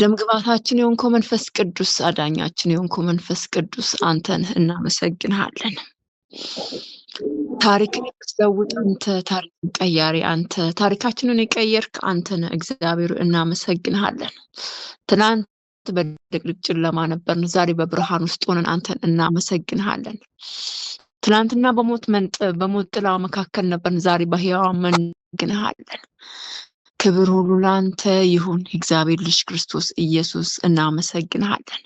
ደምግባታችን የሆንከው መንፈስ ቅዱስ አዳኛችን የሆንከው መንፈስ ቅዱስ አንተን እናመሰግንሃለን። ታሪክን የምትለውጥ አንተ፣ ታሪክን ቀያሪ አንተ፣ ታሪካችንን የቀየርክ አንተን እግዚአብሔር እናመሰግንሃለን። ትናንት በድቅድቅ ጨለማ ነበርን፣ ዛሬ በብርሃን ውስጥ ሆነን አንተን እናመሰግንሃለን። ትናንትና በሞት ጥላ መካከል ነበርን፣ ዛሬ በሕያው እናመሰግንሃለን። ክብር ሁሉ ለአንተ ይሁን። እግዚአብሔር ልጅ ክርስቶስ ኢየሱስ እናመሰግንሃለን።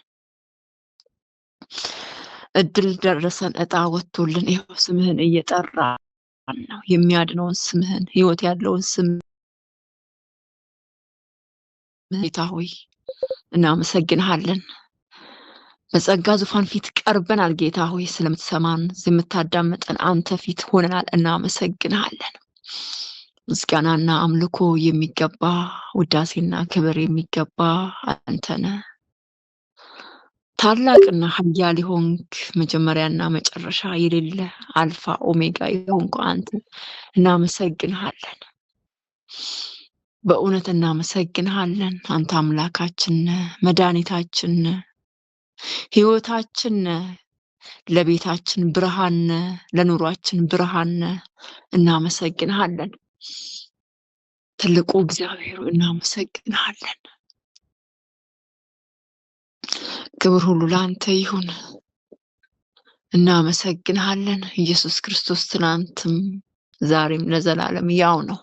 እድል ደረሰን፣ ዕጣ ወጥቶልን ይኸው ስምህን እየጠራን ነው። የሚያድነውን ስምህን፣ ሕይወት ያለውን ስምህን ጌታ ሆይ እናመሰግንሃለን። በጸጋ ዙፋን ፊት ቀርበናል ጌታ ሆይ፣ ስለምትሰማን የምታዳምጠን አንተ ፊት ሆነናል። እናመሰግንሃለን። ምስጋናና አምልኮ የሚገባ ውዳሴና ክብር የሚገባ አንተ ነህ። ታላቅና ኃያል የሆንክ መጀመሪያና መጨረሻ የሌለ አልፋ ኦሜጋ የሆንክ አንተ እናመሰግንሃለን። በእውነት እናመሰግንሃለን። አንተ አምላካችን ነህ፣ መድኃኒታችን ነህ፣ ሕይወታችን ነህ፣ ለቤታችን ብርሃን ነህ፣ ለኑሯችን ብርሃን ነህ። እናመሰግንሃለን። ትልቁ እግዚአብሔር እናመሰግንሃለን። ክብር ሁሉ ለአንተ ይሁን። እናመሰግንሃለን። ኢየሱስ ክርስቶስ ትናንትም ዛሬም ለዘላለም ያው ነው።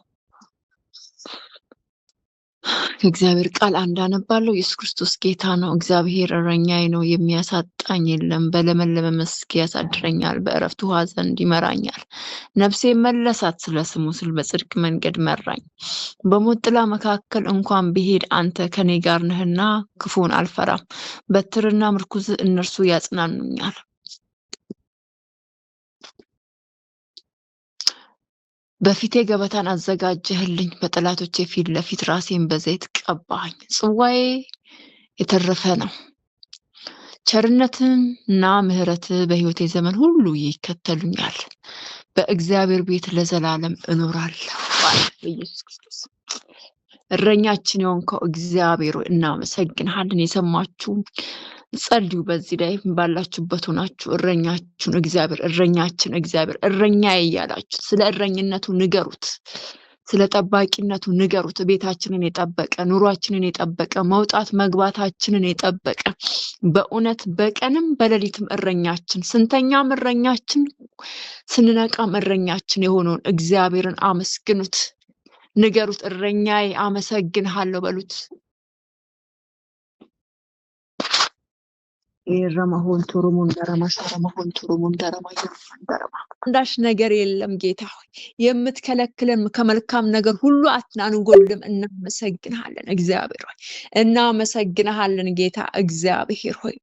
ከእግዚአብሔር ቃል እንዳነባለው ኢየሱስ ክርስቶስ ጌታ ነው። እግዚአብሔር እረኛዬ ነው፣ የሚያሳጣኝ የለም። በለመለመ መስክ ያሳድረኛል፣ በዕረፍት ውኃ ዘንድ ይመራኛል። ነፍሴ መለሳት፣ ስለ ስሙ ስል በጽድቅ መንገድ መራኝ። በሞት ጥላ መካከል እንኳን ብሄድ አንተ ከኔ ጋር ነህና ክፉን አልፈራም። በትርና ምርኩዝ እነርሱ ያጽናኑኛል። በፊቴ ገበታን አዘጋጀህልኝ፣ በጠላቶቼ ፊት ለፊት ራሴን በዘይት ቀባኝ። ጽዋዬ የተረፈ ነው። ቸርነትና ምሕረት በሕይወቴ ዘመን ሁሉ ይከተሉኛል። በእግዚአብሔር ቤት ለዘላለም እኖራለሁ። በኢየሱስ ክርስቶስ እረኛችን የሆንከው እግዚአብሔር እናመሰግንሃለን። የሰማችሁ ጸልዩ። በዚህ ላይ ባላችሁበት ሆናችሁ እረኛችሁን እግዚአብሔር እረኛችን እግዚአብሔር እረኛዬ እያላችሁ ስለ እረኝነቱ ንገሩት፣ ስለ ጠባቂነቱ ንገሩት። ቤታችንን የጠበቀ ኑሯችንን የጠበቀ መውጣት መግባታችንን የጠበቀ በእውነት በቀንም በሌሊትም እረኛችን፣ ስንተኛም እረኛችን፣ ስንነቃም እረኛችን የሆነውን እግዚአብሔርን አመስግኑት፣ ንገሩት። እረኛዬ አመሰግንሃለሁ በሉት። የረማሆን ቱሩሙን ደረማ ሸረማሆን ቱሩሙን ደረማ ደረማ አንዳች ነገር የለም ጌታ ሆይ፣ የምትከለክለን ከመልካም ነገር ሁሉ አትናንጎልም። እናመሰግንሃለን እግዚአብሔር ሆይ፣ እናመሰግንሃለን ጌታ እግዚአብሔር ሆይ፣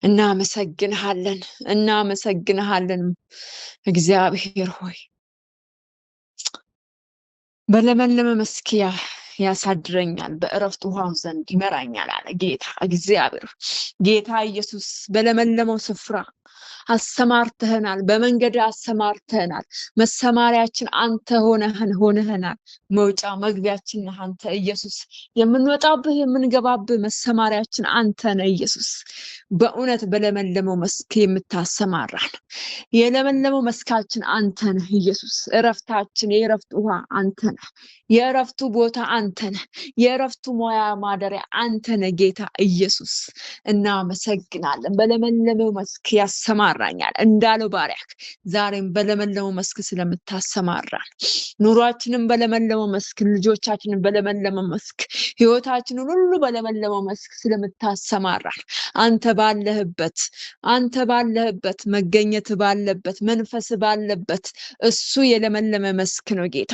እናመሰግንሃለን፣ እናመሰግንሃለን እግዚአብሔር ሆይ። በለመለመ መስክ ያሳድረኛል፣ በዕረፍት ውኃው ዘንድ ይመራኛል አለ ጌታ እግዚአብሔር። ጌታ ኢየሱስ በለመለመው ስፍራ አሰማርተህናል፣ በመንገድ አሰማርተህናል። መሰማሪያችን አንተ ሆነህናል። መውጫ መግቢያችን ነህ አንተ ኢየሱስ። የምንወጣብህ የምንገባብህ መሰማሪያችን አንተ ነህ ኢየሱስ። በእውነት በለመለመው መስክ የምታሰማራን የለመለመው መስካችን አንተ ነህ ኢየሱስ። ዕረፍታችን የዕረፍት ውኃ አንተ ነህ። የዕረፍቱ ቦታ አንተ ነህ። የዕረፍቱ ሞያ ማደሪያ አንተ ነህ ጌታ ኢየሱስ። እናመሰግናለን። በለመለመው መስክ ያሰማራኛል እንዳለው ባሪያክ ዛሬም በለመለመው መስክ ስለምታሰማራን ኑሯችንን በለመለመው መስክ፣ ልጆቻችንን በለመለመው መስክ፣ ሕይወታችንን ሁሉ በለመለመው መስክ ስለምታሰማራን አንተ ባለህበት መገኘት ባለበት መንፈስ ባለበት እሱ የለመለመ መስክ ነው ጌታ።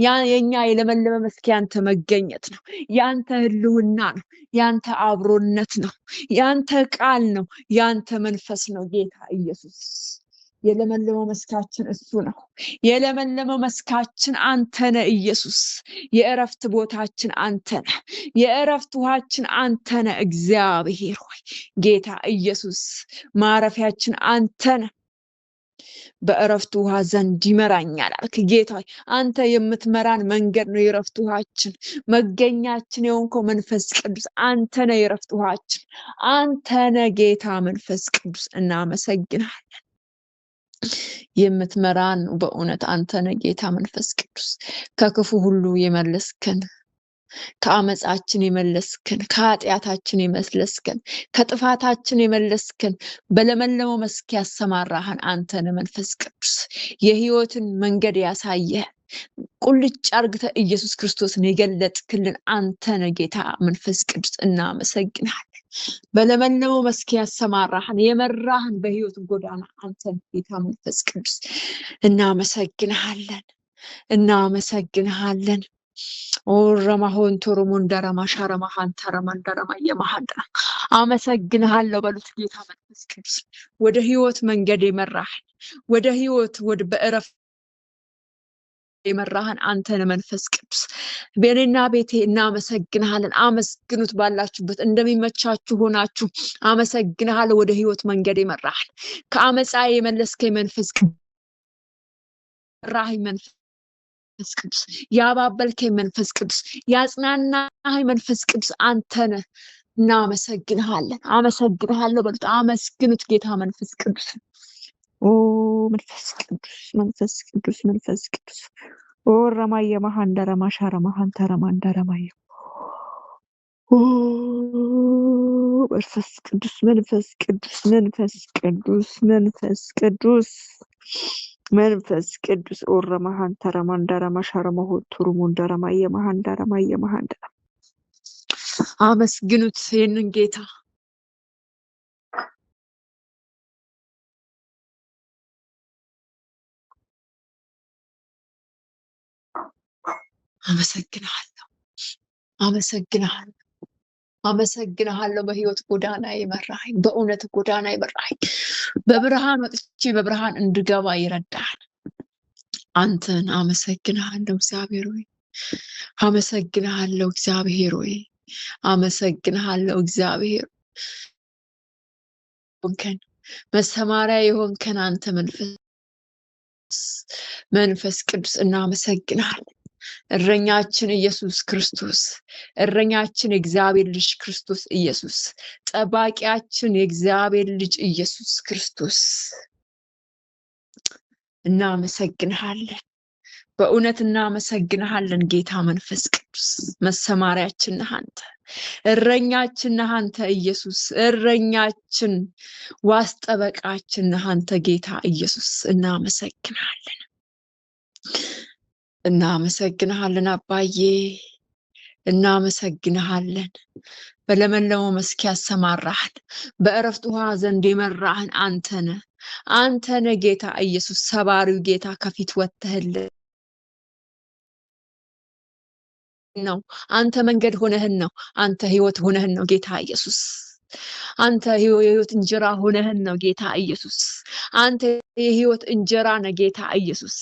የኛ የለመለመ መስክ ያንተ መገኘት ነው፣ ያንተ ህልውና ነው፣ ያንተ አብሮነት ነው፣ ያንተ ቃል ነው፣ ያንተ መንፈስ ነው ጌታ ኢየሱስ። የለመለመው መስካችን እሱ ነው። የለመለመው መስካችን አንተ ነህ ኢየሱስ። የዕረፍት ቦታችን አንተ ነህ። የዕረፍት ውሃችን አንተ ነህ እግዚአብሔር ሆይ ጌታ ኢየሱስ። ማረፊያችን አንተ ነህ። በእረፍት ውሃ ዘንድ ይመራኛል አልክ ጌታ ሆይ። አንተ የምትመራን መንገድ ነው የእረፍት ውሃችን። መገኛችን የሆንከው መንፈስ ቅዱስ አንተ ነህ። የእረፍት ውሃችን አንተ ነህ ጌታ መንፈስ ቅዱስ እናመሰግናለን። የምትመራን በእውነት አንተ ነህ ጌታ መንፈስ ቅዱስ። ከክፉ ሁሉ የመለስከን፣ ከአመፃችን የመለስከን፣ ከኃጢአታችን የመለስከን፣ ከጥፋታችን የመለስከን፣ በለመለመው መስክ ያሰማራህን አንተ ነህ መንፈስ ቅዱስ። የህይወትን መንገድ ያሳየህ ቁልጭ አርግተህ ኢየሱስ ክርስቶስን የገለጥክልን አንተ ነህ ጌታ መንፈስ ቅዱስ እናመሰግናለን። በለመለመው መስክ ያሰማራህን የመራህን በህይወት ጎዳና አንተ ጌታ መንፈስ ቅዱስ እናመሰግናለን። እናመሰግናለን። ኦረማሆን ቶሮሞን ዳራማ ሻረማሃን ተረማን ዳራማ የማሃንዳ አመሰግናለሁ በሉት ጌታ መንፈስ ቅዱስ። ወደ ህይወት መንገድ የመራህን ወደ ህይወት ወደ በእረፍት የመራህን አንተ ነህ መንፈስ ቅዱስ። በእኔና ቤቴ እናመሰግናለን። አመስግኑት ባላችሁበት እንደሚመቻችሁ ሆናችሁ አመሰግናለሁ። ወደ ህይወት መንገድ የመራህን ከአመፃ የመለስከኝ መንፈስ ቅዱስ ራህይ መንፈስ ቅዱስ ያባበልከኝ መንፈስ ቅዱስ ያጽናናኸኝ መንፈስ ቅዱስ አንተ ነህ። እናመሰግናለን። አመሰግናለሁ በሉት። አመስግኑት ጌታ መንፈስ ቅዱስ። ኦ መንፈስ ቅዱስ መንፈስ ቅዱስ መንፈስ ቅዱስ ኦ ረማየ ማሃንደረ ማሻረ ማሃንተረ ማንደረማየ ኦ መንፈስ ቅዱስ መንፈስ ቅዱስ መንፈስ ቅዱስ መንፈስ ቅዱስ መንፈስ ቅዱስ ኦ ረማሃንተረ ማንደረ ማሻረ ማሆቱሩ ሙንደረማየ ማሃንደረማየ ማሃንደረ አመስግኑት ይህንን ጌታ። አመሰግናለሁ አመሰግናለሁ አመሰግናለሁ። በህይወት ጎዳና የመራኸኝ፣ በእውነት ጎዳና የመራኸኝ፣ በብርሃን ወጥቼ በብርሃን እንድገባ ይረዳል አንተን አመሰግናለሁ እግዚአብሔር ሆይ። አመሰግናለሁ እግዚአብሔር ሆይ። አመሰግናለሁ እግዚአብሔር ሆንከን መሰማሪያ የሆንከን አንተ መንፈስ ቅዱስ እናመሰግናለን። እረኛችን ኢየሱስ ክርስቶስ፣ እረኛችን የእግዚአብሔር ልጅ ክርስቶስ ኢየሱስ፣ ጠባቂያችን የእግዚአብሔር ልጅ ኢየሱስ ክርስቶስ እናመሰግንሃለን። በእውነት እናመሰግንሃለን ጌታ መንፈስ ቅዱስ። መሰማሪያችን ነህ አንተ፣ እረኛችን ነህ አንተ ኢየሱስ፣ እረኛችን ዋስ ጠበቃችን ነህ አንተ ጌታ ኢየሱስ እናመሰግንሃለን። እናመሰግንሃለን አባዬ፣ እናመሰግንሃለን። በለመለመው መስክ ያሰማራህን፣ በእረፍት ውሃ ዘንድ የመራህን አንተ ነህ ጌታ ኢየሱስ። ሰባሪው ጌታ ከፊት ወጥተህልን ነው። አንተ መንገድ ሆነህን ነው። አንተ ህይወት ሆነህን ነው ጌታ ኢየሱስ። አንተ የህይወት እንጀራ ሆነህን ነው ጌታ ኢየሱስ። አንተ የህይወት እንጀራ ነህ ጌታ ኢየሱስ።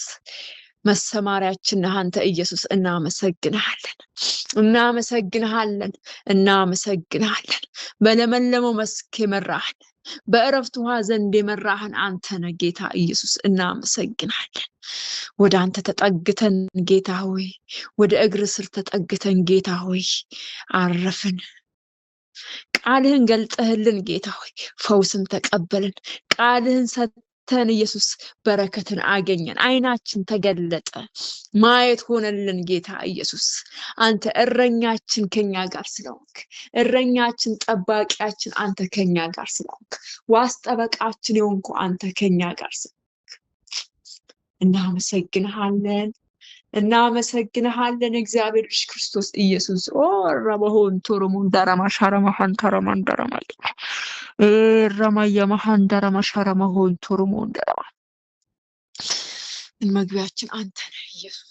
መሰማሪያችን ነህ አንተ ኢየሱስ። እናመሰግንሃለን እናመሰግንሃለን እናመሰግንሃለን። በለመለመው መስክ የመራህን፣ በእረፍት ውሃ ዘንድ የመራህን አንተ ነህ ጌታ ኢየሱስ። እናመሰግንሃለን። ወደ አንተ ተጠግተን ጌታ ሆይ፣ ወደ እግር ስር ተጠግተን ጌታ ሆይ አረፍን። ቃልህን ገልጠህልን ጌታ ሆይ ፈውስን ተቀበልን። ቃልህን ሰተን ኢየሱስ በረከትን አገኘን። አይናችን ተገለጠ፣ ማየት ሆነልን ጌታ ኢየሱስ። አንተ እረኛችን ከኛ ጋር ስለሆንክ፣ እረኛችን ጠባቂያችን አንተ ከኛ ጋር ስለሆንክ፣ ዋስ ጠበቃችን የሆንኩ አንተ ከኛ ጋር ስለሆንክ እናመሰግንሃለን እናመሰግንሃለን። እግዚአብሔር ልጅ ክርስቶስ ኢየሱስ ኦ ረበሆን ቶሮሞን ዳራማ ሻረማሃን ተረማን ዳራማል ረማየ ማሃን ዳራማ ሻረማሆን ቶሮሞን ዳራማ መግቢያችን አንተ ነህ ኢየሱስ።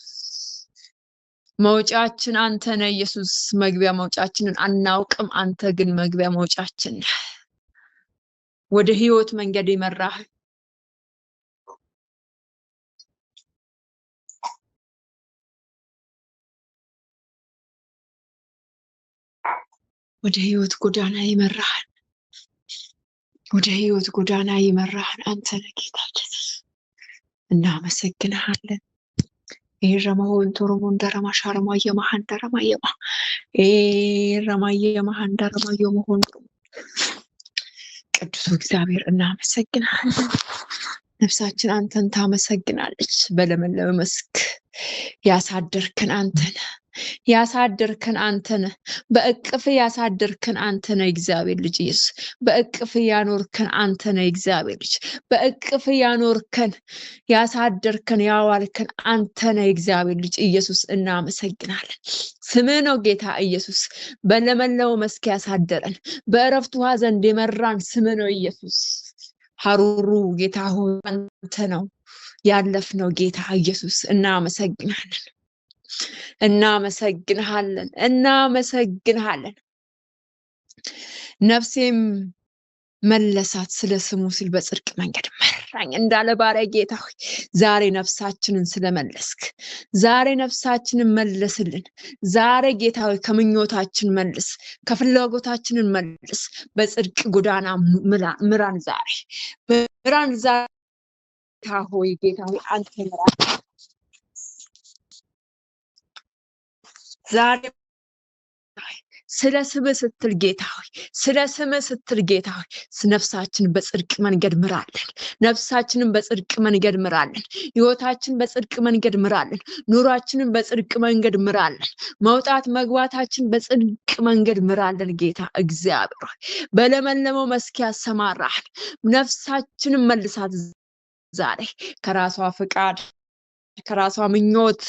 መውጫችን አንተ ነህ ኢየሱስ። መግቢያ መውጫችንን አናውቅም፣ አንተ ግን መግቢያ መውጫችን ነህ። ወደ ህይወት መንገድ የመራህ ወደ ህይወት ጎዳና የመራህን፣ ወደ ህይወት ጎዳና የመራህን አንተ ነህ ጌታ ኢየሱስ። እናመሰግንሃለን። ረማውን ቶሮሞን ደረማ ሻረማ የማሃን ደረማ የማ ረማየ የማሃን ደረማ የመሆን ቅዱስ እግዚአብሔር እናመሰግንሃለን። ነፍሳችን አንተን ታመሰግናለች። በለመለመ መስክ ያሳደርከን አንተን ያሳደርከን አንተን በእቅፍ ያሳደርከን አንተን እግዚአብሔር ልጅ ኢየሱስ በእቅፍ ያኖርከን አንተን እግዚአብሔር ልጅ በእቅፍ ያኖርከን ያሳደርከን ያዋልከን አንተን እግዚአብሔር ልጅ ኢየሱስ እናመሰግናለን። ስምህ ነው ጌታ ኢየሱስ። በለመለመ መስክ ያሳደረን በእረፍት ውሃ ዘንድ የመራን ስምህ ነው ኢየሱስ። ሀሩሩ ጌታ ሆይ አንተ ነው ያለፍነው ጌታ ኢየሱስ እናመሰግናለን። እናመሰግንሃለን። ነፍሴም መለሳት ስለ ስሙ ሲል በጽድቅ መንገድ መራኝ እንዳለ ባሪያ ጌታ ሆይ ዛሬ ነፍሳችንን ስለመለስክ ዛሬ ነፍሳችንን መለስልን። ዛሬ ጌታ ሆይ ከምኞታችን መልስ፣ ከፍላጎታችንን መልስ። በጽድቅ ጎዳና ምራን። ዛሬ ምራን። ጌታ ሆይ አንተ ምራን። ዛሬ ስለ ስምህ ስትል ጌታ ሆይ ስለ ስምህ ስትል ጌታ ሆይ ነፍሳችን በጽድቅ መንገድ ምራለን። ነፍሳችንን በጽድቅ መንገድ ምራለን። ህይወታችን በጽድቅ መንገድ ምራለን። ኑሯችንን በጽድቅ መንገድ ምራለን። መውጣት መግባታችን በጽድቅ መንገድ ምራለን። ጌታ እግዚአብሔር ሆይ በለመለመው መስክ ያሰማራል። ነፍሳችንን መልሳት። ዛሬ ከራሷ ፍቃድ ከራሷ ምኞት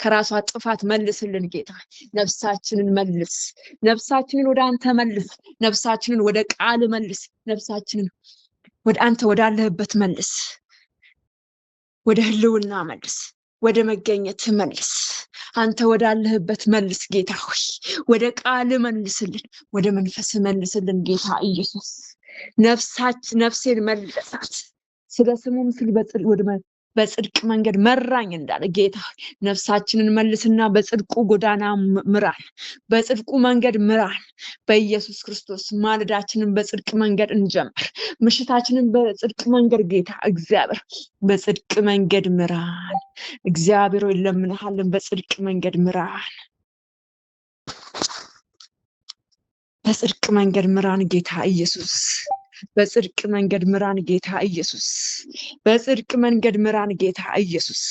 ከራሷ ጥፋት መልስልን ጌታ። ነፍሳችንን መልስ። ነፍሳችንን ወደ አንተ መልስ። ነፍሳችንን ወደ ቃል መልስ። ነፍሳችንን ወደ አንተ ወዳለህበት መልስ። ወደ ህልውና መልስ። ወደ መገኘት መልስ። አንተ ወዳለህበት መልስ ጌታ ሆይ ወደ ቃል መልስልን። ወደ መንፈስ መልስልን ጌታ ኢየሱስ። ነፍሴን መለሳት ስለ ስሙም ሲል በጽድቅ መንገድ መራኝ እንዳለ ጌታ ነፍሳችንን መልስና በጽድቁ ጎዳና ምራን። በጽድቁ መንገድ ምራን። በኢየሱስ ክርስቶስ ማለዳችንን በጽድቅ መንገድ እንጀምር። ምሽታችንን በጽድቅ መንገድ ጌታ እግዚአብሔር በጽድቅ መንገድ ምራን። እግዚአብሔር ሆይ እንለምንሃለን፣ በጽድቅ መንገድ ምራን። በጽድቅ መንገድ ምራን ጌታ ኢየሱስ። በጽድቅ መንገድ ምራን ጌታ ኢየሱስ። በጽድቅ መንገድ ምራን ጌታ ኢየሱስ።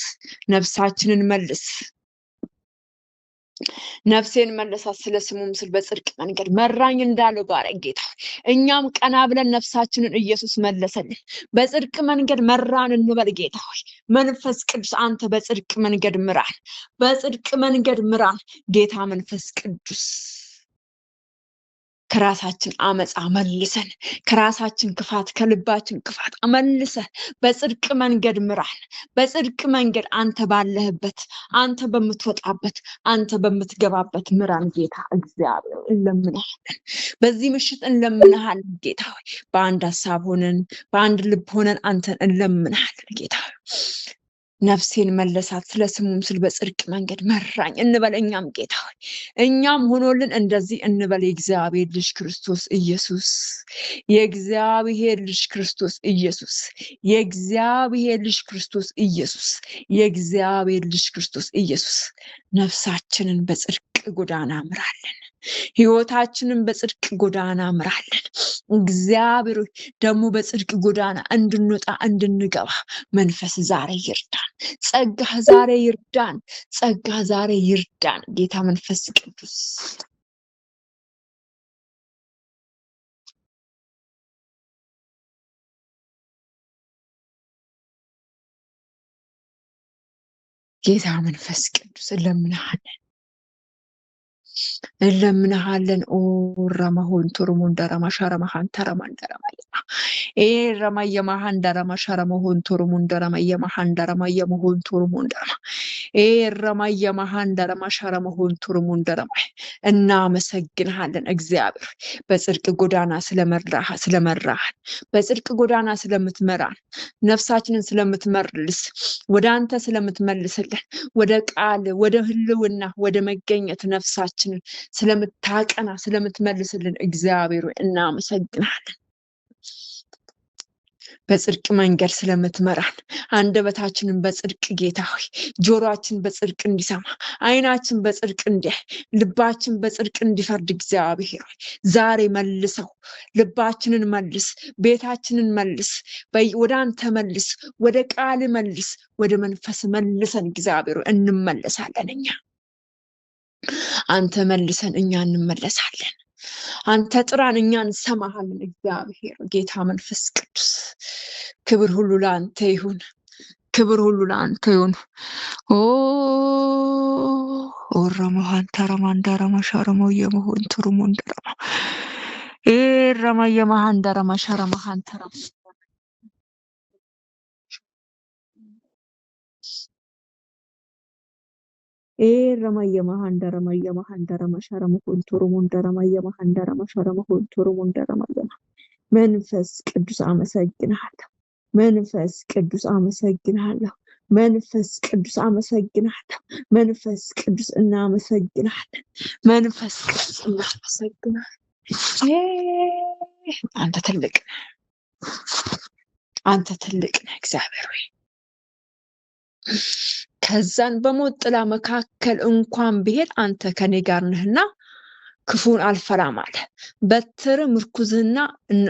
ነፍሳችንን መልስ። ነፍሴን መለሳት ስለ ስሙም ሲል በጽድቅ መንገድ መራኝ እንዳለ ባሪያ ጌታ እኛም ቀና ብለን ነፍሳችንን ኢየሱስ መለሰልን። በጽድቅ መንገድ መራን እንበል ጌታ ሆይ መንፈስ ቅዱስ አንተ በጽድቅ መንገድ ምራን። በጽድቅ መንገድ ምራን ጌታ መንፈስ ቅዱስ። ከራሳችን አመፃ መልሰን፣ ከራሳችን ክፋት ከልባችን ክፋት መልሰን በጽድቅ መንገድ ምራን። በጽድቅ መንገድ አንተ ባለህበት፣ አንተ በምትወጣበት፣ አንተ በምትገባበት ምራን ጌታ እግዚአብሔር እንለምንሃለን። በዚህ ምሽት እንለምንሃለን ጌታ ሆይ በአንድ ሀሳብ ሆነን በአንድ ልብ ሆነን አንተን እንለምንሃለን ጌታ ሆይ ነፍሴን መለሳት ስለ ስሙም ሲል በጽድቅ መንገድ መራኝ እንበል። እኛም ጌታ ሆይ እኛም ሆኖልን እንደዚህ እንበል። የእግዚአብሔር ልጅ ክርስቶስ ኢየሱስ፣ የእግዚአብሔር ልጅ ክርስቶስ ኢየሱስ፣ የእግዚአብሔር ልጅ ክርስቶስ ኢየሱስ፣ የእግዚአብሔር ልጅ ክርስቶስ ኢየሱስ ነፍሳችንን በጽድቅ ጎዳና ምራለን። ህይወታችንን በጽድቅ ጎዳና ምራለን። እግዚአብሔር ደግሞ በጽድቅ ጎዳና እንድንወጣ እንድንገባ መንፈስ ዛሬ ይርዳን። ጸጋ ዛሬ ይርዳን። ጸጋ ዛሬ ይርዳን ጌታ መንፈስ ቅዱስ። ጌታ መንፈስ ቅዱስ እንለምንሃለን። ኦ ረማሆን ቶሮሞን ደረማ ሻረማሃን ተረማን ደረማ ረማ የማሃን ደረማ ሻረማሆን ቶሮሞን ደረማ የማሃን ደረማ የመሆን ቶሮሞን ደረማ ረማ የማሃን ደረማ ሻረማሆን ቶሮሞን ደረማ። እናመሰግንሃለን እግዚአብሔር በጽድቅ ጎዳና ስለመራሃን፣ በጽድቅ ጎዳና ስለምትመራን፣ ነፍሳችንን ስለምትመልስ፣ ወደ አንተ ስለምትመልስልን፣ ወደ ቃል ወደ ህልውና ወደ መገኘት ነፍሳችንን ስለምታቀና ስለምትመልስልን እግዚአብሔር እናመሰግናለን። በጽድቅ መንገድ ስለምትመራን አንደበታችንን በጽድቅ ጌታ ሆይ ጆሮአችን በጽድቅ እንዲሰማ ዓይናችን በጽድቅ እንዲያይ ልባችን በጽድቅ እንዲፈርድ እግዚአብሔር ሆይ ዛሬ መልሰው ልባችንን መልስ ቤታችንን መልስ ወደ አንተ መልስ ወደ ቃል መልስ ወደ መንፈስ መልሰን እግዚአብሔር እንመለሳለን እኛ አንተ መልሰን እኛ እንመለሳለን አንተ ጥራን እኛ እንሰማሃለን እግዚአብሔር ጌታ መንፈስ ቅዱስ ክብር ሁሉ ለአንተ ይሁን ክብር ሁሉ ለአንተ ይሁን ኦረማን ተረማንዳራ ማሻረማው የመሆን ትሩሙንዳራ ረማየማን ዳራ ማሻረማን ተረማ ረማየማን ዳራ ማሻረማው ትሩሙንዳራ ማሻረማው ትሩሙንዳራ መንፈስ ቅዱስ አመሰግናለሁ መንፈስ ቅዱስ አመሰግናለሁ መንፈስ ቅዱስ አመሰግናለሁ መንፈስ ቅዱስ እናመሰግናለን መንፈስ ቅዱስ እናመሰግናለን አንተ ትልቅ ነህ እግዚአብሔር ሆይ ከዛን በሞት ጥላ መካከል እንኳን ብሄድ አንተ ከኔ ጋር ነህና ክፉን አልፈራም አለ በትር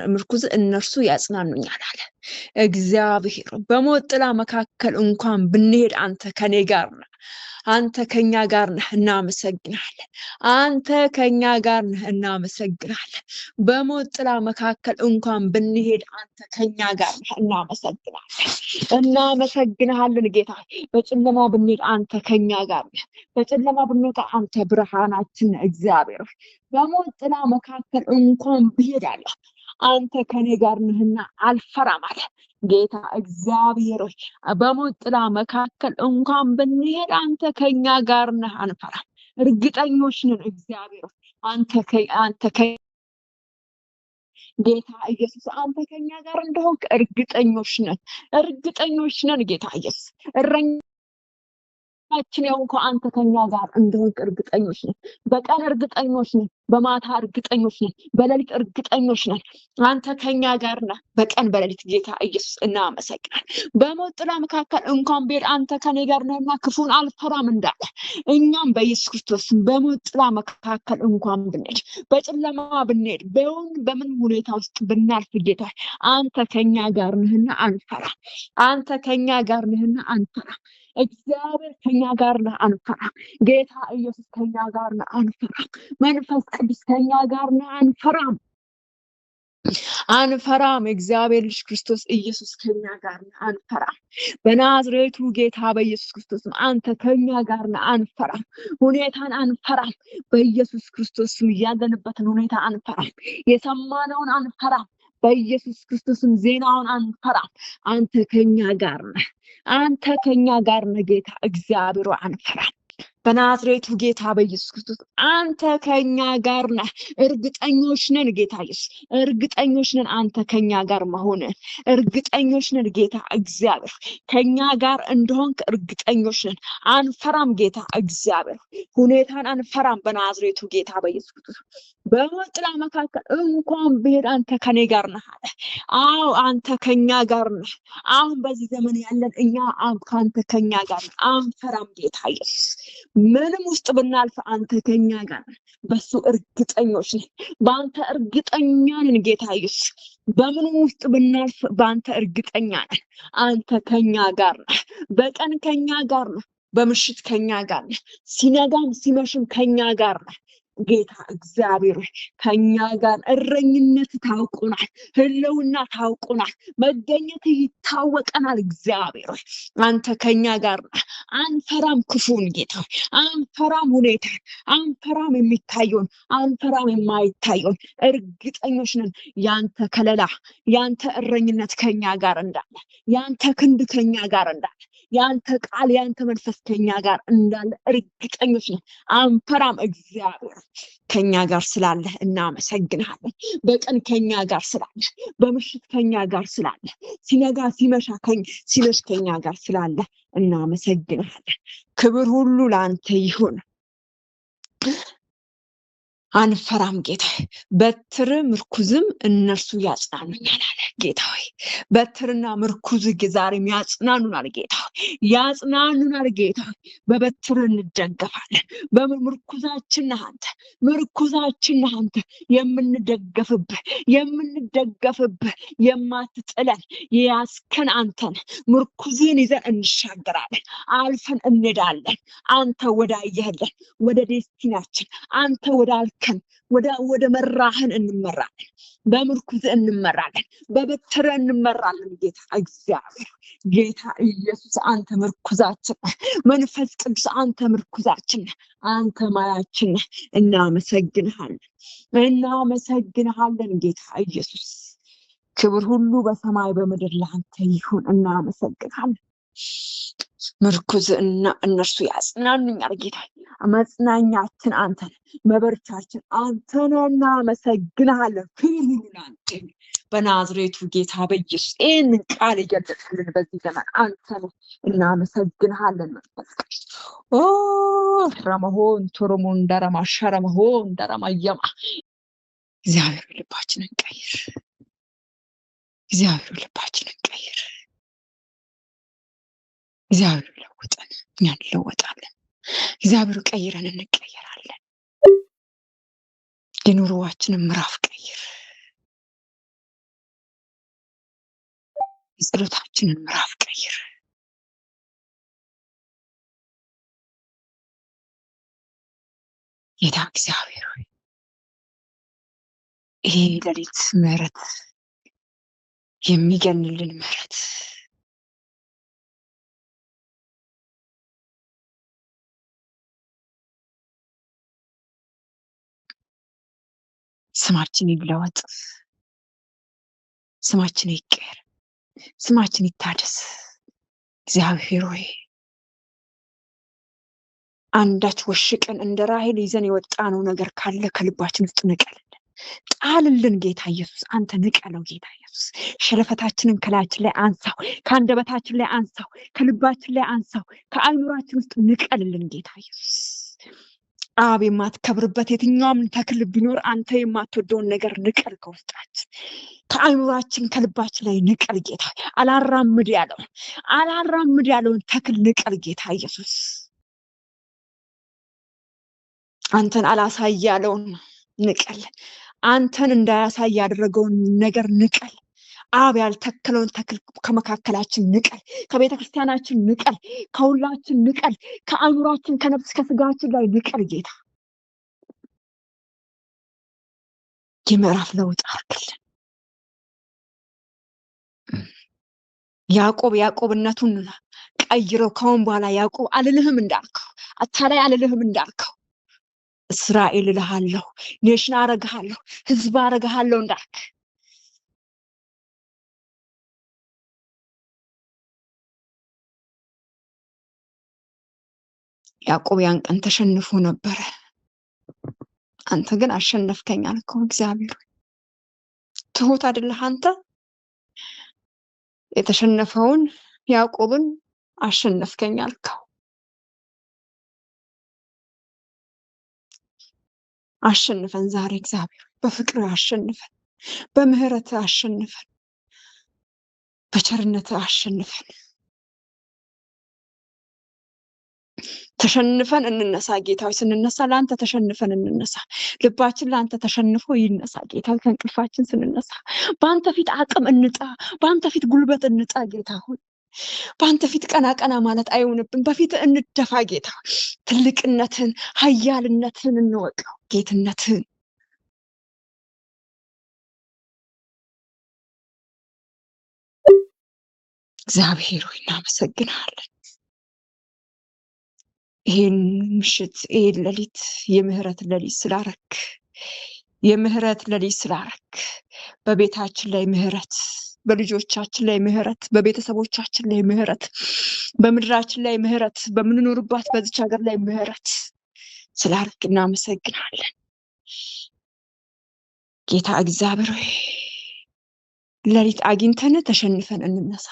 ምርኩዝ እነርሱ ያጽናኑኛል አለ እግዚአብሔር በሞት ጥላ መካከል እንኳን ብንሄድ አንተ ከኔ ጋር ነህ አንተ ከኛ ጋር ነህ እናመሰግናለን አንተ ከኛ ጋር ነህ እናመሰግናለን በሞት ጥላ መካከል እንኳን ብንሄድ አንተ ከኛ ጋር ነህ እናመሰግናለን ጌታ በጨለማ ብንሄድ አንተ ከኛ ጋር ነህ በጨለማ ብንወጣ አንተ ብርሃናችን ነህ እግዚአብሔር በሞት ጥላ መካከል እንኳን ብሄድ አለ አንተ ከኔ ጋር ነህና አልፈራም አለ ጌታ እግዚአብሔር ሆይ በሞት ጥላ መካከል እንኳን ብንሄድ አንተ ከኛ ጋር ነህ አንፈራም እርግጠኞች ነን እግዚአብሔር አንተ ጌታ ኢየሱስ አንተ ከኛ ጋር እንደሆንክ እርግጠኞች ነን ጌታ ኢየሱስ እረኛችን ያውንከው አንተ ከኛ ጋር እንደሆንክ እርግጠኞች ነን በቀን እርግጠኞች ነን በማታ እርግጠኞች ነን በሌሊት እርግጠኞች ነን አንተ ከኛ ጋር ነህ በቀን በሌሊት ጌታ ኢየሱስ እናመሰግናለን በሞት ጥላ መካከል እንኳን ብሄድ አንተ ከኔ ጋር ነህና ክፉን አልፈራም እንዳለ እኛም በኢየሱስ ክርስቶስ በሞት ጥላ መካከል እንኳን ብንሄድ በጨለማ ብንሄድ በምን ሁኔታ ውስጥ ብናልፍ ጌታ አንተ ከኛ ጋር ነህና አንፈራም አንተ ከኛ ጋር ነህና አንፈራም እግዚአብሔር ከኛ ጋር ነህ አንፈራም ጌታ ኢየሱስ ከኛ ጋር ነህ አንፈራም መንፈስ ቅዱስ ከኛ ጋር ነህ አንፈራም እግዚአብሔር ልጅ ክርስቶስ ኢየሱስ ከኛ ጋር ነህ አንፈራም በናዝሬቱ ጌታ በኢየሱስ ክርስቶስ አንተ ከኛ ጋር ነህ አንፈራም ሁኔታን አንፈራም በኢየሱስ ክርስቶስ ያለንበትን ሁኔታ አንፈራም የሰማነውን አንፈራም በኢየሱስ ክርስቶስም ዜናውን አንፈራም አንተ ከኛ ጋር ነህ ጌታ እግዚአብሔር አንፈራም በናዝሬቱ ጌታ በኢየሱስ ክርስቶስ አንተ ከኛ ጋር ነህ እርግጠኞች ነን ጌታ ኢየሱስ እርግጠኞች ነን አንተ ከኛ ጋር መሆን እርግጠኞች ነን ጌታ እግዚአብሔር ከኛ ጋር እንደሆንክ እርግጠኞች ነን አንፈራም ጌታ እግዚአብሔር ሁኔታን አንፈራም በናዝሬቱ ጌታ በኢየሱስ ክርስቶስ በሞት ጥላ መካከል እንኳን ብሄድ አንተ ከኔ ጋር ነህ አዎ አንተ ከኛ ጋር ነህ አሁን በዚህ ዘመን ያለን እኛ አንተ ከኛ ጋር አንፈራም ጌታ ኢየሱስ ምንም ውስጥ ብናልፍ አንተ ከኛ ጋር በሱ እርግጠኞች ነን በአንተ እርግጠኛ ነን ጌታ ኢየሱስ በምን ውስጥ ብናልፍ በአንተ እርግጠኛ ነን አንተ ከኛ ጋር ነህ በቀን ከኛ ጋር ነህ በምሽት ከኛ ጋር ነህ ሲነጋም ሲመሽም ከኛ ጋር ነህ ጌታ እግዚአብሔር ከኛ ጋር እረኝነት ታውቁናል ህልውና ታውቁናል መገኘት ይታወቀናል እግዚአብሔር አንተ ከኛ ጋር አንፈራም ክፉን ጌታ አንፈራም ሁኔታ አንፈራም የሚታየውን አንፈራም የማይታየውን እርግጠኞች ነን ያንተ ከለላ ያንተ እረኝነት ከኛ ጋር እንዳለ ያንተ ክንድ ከኛ ጋር እንዳለ ያንተ ቃል ያንተ መንፈስ ከኛ ጋር እንዳለ እርግጠኞች ነን አንፈራም እግዚአብሔር ከኛ ጋር ስላለ እናመሰግናለን በቀን ከኛ ጋር ስላለ በምሽት ከኛ ጋር ስላለ ሲነጋ ሲመሽ ከኛ ጋር ስላለ እናመሰግናለን ክብር ሁሉ ላንተ ይሁን አንፈራም ጌታ በትር ምርኩዝም እነርሱ ያጽናኑኛል አለ ጌታ ሆይ በትርና ምርኩዝ ዛሬም ያጽናኑናል ጌታ ያጽናኑናል ጌታ በበትር እንደገፋለን በምርኩዛችን አንተ ምርኩዛችን አንተ የምንደገፍብህ የማትጥለን ያስከን አንተን ምርኩዝን ይዘን እንሻገራለን አልፈን እንሄዳለን አንተ ወዳየህልን ወደ ዴስቲናችን አንተ ወዳልከን ወደ መራህን እንመራለን በምርኩዝ እንመራለን በበትር እንመራለን ጌታ እግዚአብሔር ጌታ ኢየሱስ አንተ ምርኩዛችን መንፈስ ቅዱስ አንተ ምርኩዛችን አንተ ማያችን እናመሰግንሃለን ጌታ ኢየሱስ ክብር ሁሉ በሰማይ በምድር ለአንተ ይሁን እናመሰግንሃለን ምርኩዝ እነርሱ ያጽናኑኛል ጌታ መጽናኛችን አንተ መበርቻችን አንተ እናመሰግንሃለን ክብር ሁሉ ለአንተ በናዝሬቱ ጌታ በኢየሱስ ይህንን ቃል እየገለጽልን በዚህ ዘመን አንተ እናመሰግንሃለን መንፈስ ቅዱስ ረመሆን ቶሮሞን ደረማ ሸረመሆን ደረማ የማ እግዚአብሔር ልባችንን ቀይር እግዚአብሔር ልባችንን ቀይር እግዚአብሔር ለውጠን እኛ እንለወጣለን እግዚአብሔር ቀይረን እንቀየራለን የኑሮአችንን ምዕራፍ ቀይር የጸሎታችንን ምዕራፍ ቀይር ጌታ እግዚአብሔር ሆይ ይሄ ሌሊት ምሕረት የሚገንልን ምሕረት ስማችን ይለወጥ ስማችን ይቀየር ስማችን ይታደስ እግዚአብሔር ሆይ አንዳች ወሽቀን እንደ ራሔል ይዘን የወጣነው ነገር ካለ ከልባችን ውስጥ ንቀልልን ጣልልን ጌታ ኢየሱስ አንተ ንቀለው ጌታ ኢየሱስ ሸለፈታችንን ከላያችን ላይ አንሳው ከአንደበታችን ላይ አንሳው ከልባችን ላይ አንሳው ከአእምሯችን ውስጥ ንቀልልን ጌታ ኢየሱስ አብ የማትከብርበት የትኛውም ተክል ቢኖር አንተ የማትወደውን ነገር ንቀል ከውስጣችን ከአእምሯችን ከልባችን ላይ ንቀል ጌታ አላራምድ ያለውን ተክል ንቀል ጌታ ኢየሱስ አንተን አላሳይ ያለውን ንቀል አንተን እንዳያሳይ ያደረገውን ነገር ንቀል አብ ያልተከለውን ተክል ከመካከላችን ንቀል ከቤተ ክርስቲያናችን ንቀል ከሁላችን ንቀል ከአእምሯችን ከነፍስ ከስጋችን ላይ ንቀል ጌታ የምዕራፍ ለውጥ አድርግልን ያዕቆብነቱን ቀይረው ከአሁን በኋላ ያዕቆብ አልልህም እንዳልከው አታላይ አልልህም እንዳልከው እስራኤል እልሃለሁ ኔሽን አረግሃለሁ ህዝብ አረግሃለሁ እንዳልክ ያዕቆብ ያን ቀን ተሸንፎ ነበረ አንተ ግን አሸነፍከኝ አልከው እግዚአብሔር ትሁት አይደለህ አንተ የተሸነፈውን ያዕቆብን አሸነፍከኝ አልከው አሸንፈን ዛሬ እግዚአብሔር በፍቅር አሸንፈን በምህረት አሸንፈን በቸርነት አሸንፈን ተሸንፈን እንነሳ ጌታዬ ስንነሳ ለአንተ ተሸንፈን እንነሳ ልባችን ለአንተ ተሸንፎ ይነሳ ጌታዬ ከእንቅልፋችን ስንነሳ በአንተ ፊት አቅም እንጣ በአንተ ፊት ጉልበት እንጣ ጌታ ሆይ በአንተ ፊት ቀና ማለት አይሆንብን በፊት እንደፋ ጌታ ትልቅነትን ኃያልነትን እንወቀው ጌትነትን እግዚአብሔር ሆይ እናመሰግናለን ይሄን ምሽት ይሄን ሌሊት የምህረት ሌሊት ስላረክ በቤታችን ላይ ምህረት በልጆቻችን ላይ ምህረት በቤተሰቦቻችን ላይ ምህረት በምድራችን ላይ ምህረት በምንኖርባት በዚች ሀገር ላይ ምህረት ስላረክ እናመሰግናለን ጌታ እግዚአብሔር ሆይ ሌሊት አግኝተን ተሸንፈን እንነሳ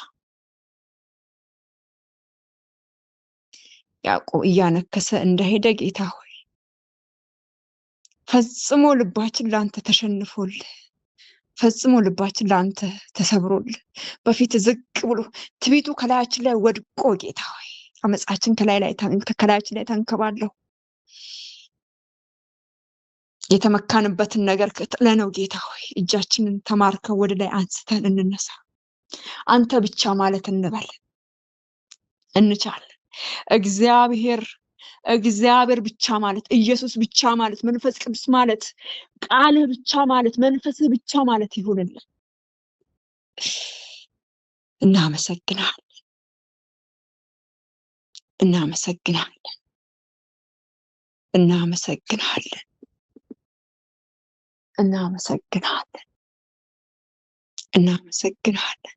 ያዕቆብ እያነከሰ እንደሄደ ጌታ ሆይ ፈጽሞ ልባችን ላንተ ተሸንፎል፣ ፈጽሞ ልባችን ላንተ ተሰብሮል፣ በፊት ዝቅ ብሎ ትቢቱ ከላያችን ላይ ወድቆ ጌታ ሆይ አመጻችን ከላያችን ላይ ተንከባለው የተመካንበትን ነገር ጥለነው ጌታ ሆይ እጃችንን ተማርከው ወደ ላይ አንስተን እንነሳ። አንተ ብቻ ማለት እንበል እንቻል። እግዚአብሔር ብቻ ማለት፣ ኢየሱስ ብቻ ማለት፣ መንፈስ ቅዱስ ማለት፣ ቃልህ ብቻ ማለት፣ መንፈስህ ብቻ ማለት ይሁንልን። እናመሰግናለን፣ እናመሰግናለን፣ እናመሰግናለን፣ እናመሰግናለን፣ እናመሰግናለን፣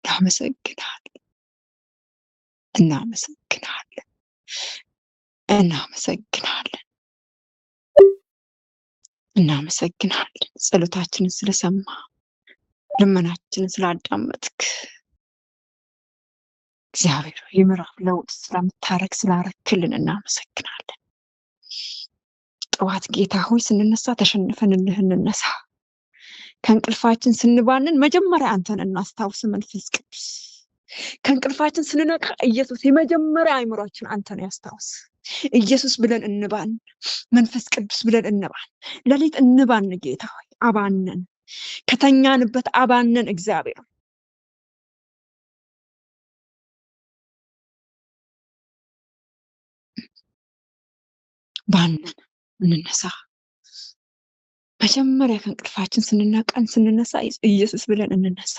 እናመሰግናለን፣ እናመሰግናለን፣ እናመሰግናለን፣ እናመሰግናለን። ጸሎታችንን ስለሰማ ልመናችንን ስላዳመጥክ እግዚአብሔር የምዕራፍ ለውጥ ስለምታረግ ስላረክልን እናመሰግናለን። ጠዋት ጌታ ሆይ ስንነሳ ተሸንፈንልህ እንነሳ። ከእንቅልፋችን ስንባንን መጀመሪያ አንተን እናስታውስ መንፈስ ቅዱስ። ከእንቅልፋችን ስንነቃ ኢየሱስ የመጀመሪያ አእምሯችን አንተን ያስታውስ። ኢየሱስ ብለን እንባን፣ መንፈስ ቅዱስ ብለን እንባን፣ ሌሊት እንባን ጌታ ሆይ አባነን፣ ከተኛንበት አባነን። እግዚአብሔር ባነን እንነሳ። መጀመሪያ ከእንቅልፋችን ስንነሳ ኢየሱስ ብለን እንነሳ።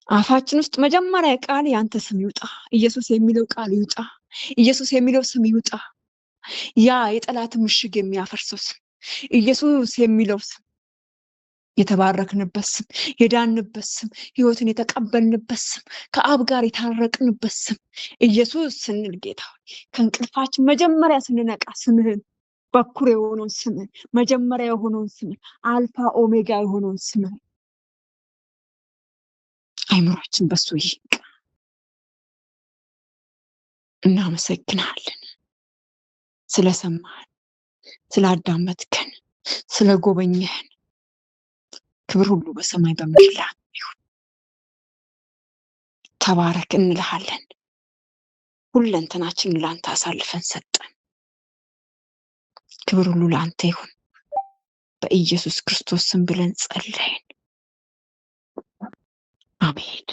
አፋችን ውስጥ መጀመሪያ ቃል ያንተ ስም ይውጣ። ኢየሱስ የሚለው ቃል ይውጣ። ኢየሱስ የሚለው ስም ይውጣ። ያ የጠላት ምሽግ የሚያፈርሰው ስም ኢየሱስ የሚለው ስም፣ የተባረክንበት ስም፣ የዳንበት ስም፣ ሕይወትን የተቀበልንበት ስም፣ ከአብ ጋር የታረቅንበት ስም ኢየሱስ ስንል ጌታ ከእንቅልፋችን መጀመሪያ ስንነቃ ስምህን፣ በኩር የሆነውን ስምህን፣ መጀመሪያ የሆነውን ስምህን፣ አልፋ ኦሜጋ የሆነውን ስምህን አይምሯችን በሱ ይንቃ። እናመሰግናለን ስለሰማህን፣ ስላዳመጥከን፣ ስለጎበኘህን። ክብር ሁሉ በሰማይ በምድር ላይ ይሁን። ተባረክ እንልሃለን። ሁለንተናችንን ላንተ አሳልፈን ሰጠን። ክብር ሁሉ ላንተ ይሁን። በኢየሱስ ክርስቶስ ስም ብለን ጸለይን። አሜን።